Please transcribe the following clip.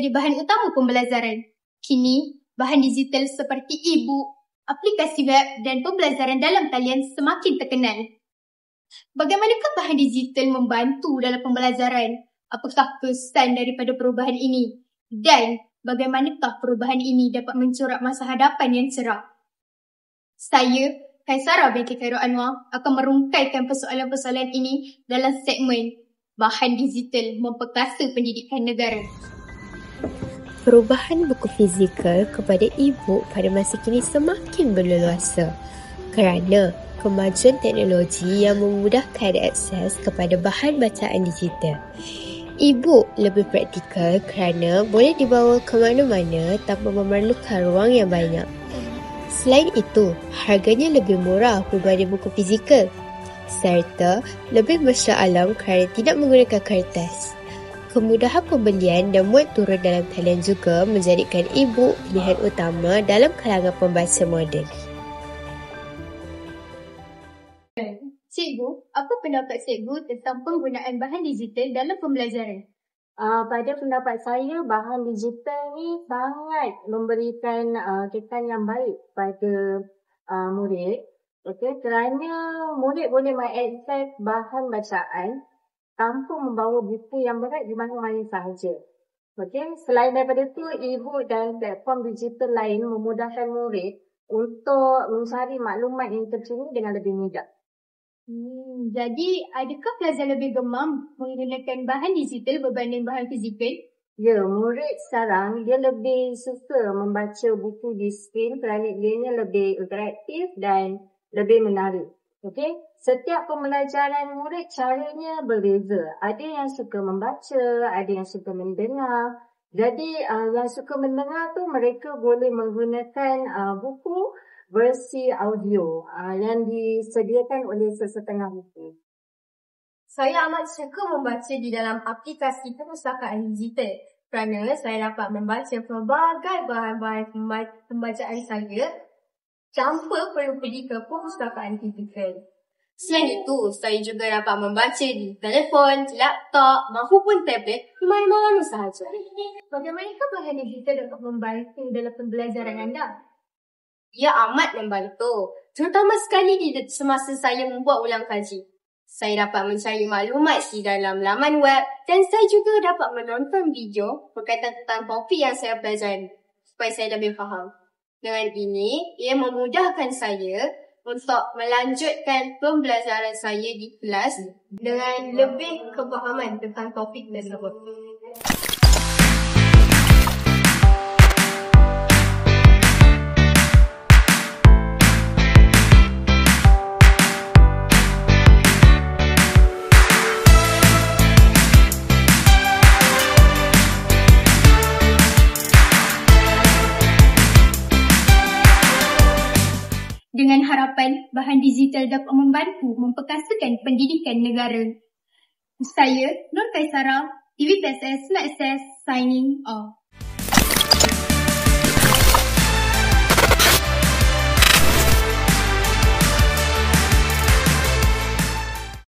menjadi bahan utama pembelajaran. Kini, bahan digital seperti e-book, aplikasi web dan pembelajaran dalam talian semakin terkenal. Bagaimanakah bahan digital membantu dalam pembelajaran? Apakah kesan daripada perubahan ini? Dan bagaimanakah perubahan ini dapat mencorak masa hadapan yang cerah? Saya, Kaisara binti Khairul Anwar, akan merungkaikan persoalan-persoalan ini dalam segmen Bahan Digital Memperkasa Pendidikan Negara. Perubahan buku fizikal kepada e-book pada masa kini semakin berleluasa kerana kemajuan teknologi yang memudahkan akses kepada bahan bacaan digital. E-book lebih praktikal kerana boleh dibawa ke mana-mana tanpa memerlukan ruang yang banyak. Selain itu, harganya lebih murah berbanding buku fizikal serta lebih mesra alam kerana tidak menggunakan kertas. Kemudahan pembelian dan muat turun dalam talian juga menjadikan e-book pilihan utama dalam kalangan pembaca moden. Cikgu, apa pendapat cikgu tentang penggunaan bahan digital dalam pembelajaran? Pada pendapat saya, bahan digital ni sangat memberikan kesan yang baik pada murid. Okay, kerana murid boleh mengakses bahan bacaan tanpa membawa buku yang berat di mana-mana sahaja. Okay, selain daripada itu, e-book dan platform digital lain memudahkan murid untuk mencari maklumat yang terkini dengan lebih mudah. Jadi, adakah pelajar lebih gemam menggunakan bahan digital berbanding bahan fizikal? Ya, murid sekarang dia lebih suka membaca buku di skrin kerana ianya lebih interaktif dan lebih menarik. Okey, setiap pembelajaran murid caranya berbeza. Ada yang suka membaca, ada yang suka mendengar. Jadi yang suka mendengar tu mereka boleh menggunakan buku versi audio yang disediakan oleh sesetengah buku. Saya amat suka membaca di dalam aplikasi perpustakaan digital kerana saya dapat membaca pelbagai bahan-bahan pembacaan saya tanpa perlu pergi ke perpustakaan fizikal. Selain itu, saya juga dapat membaca di telefon, laptop maupun tablet di mana-mana sahaja. Bagaimanakah bahan digital dapat membantu dalam pembelajaran anda? Ia amat membantu, terutama sekali di semasa saya membuat ulang kaji. Saya dapat mencari maklumat di dalam laman web dan saya juga dapat menonton video berkaitan tentang topik yang saya pelajari supaya saya lebih faham. Dengan ini, ia memudahkan saya untuk melanjutkan pembelajaran saya di kelas dengan lebih kefahaman tentang topik tersebut. Dengan harapan bahan digital dapat membantu memperkasakan pendidikan negara. Saya, Nur Kaisara, TVPSS Nak Access, signing off.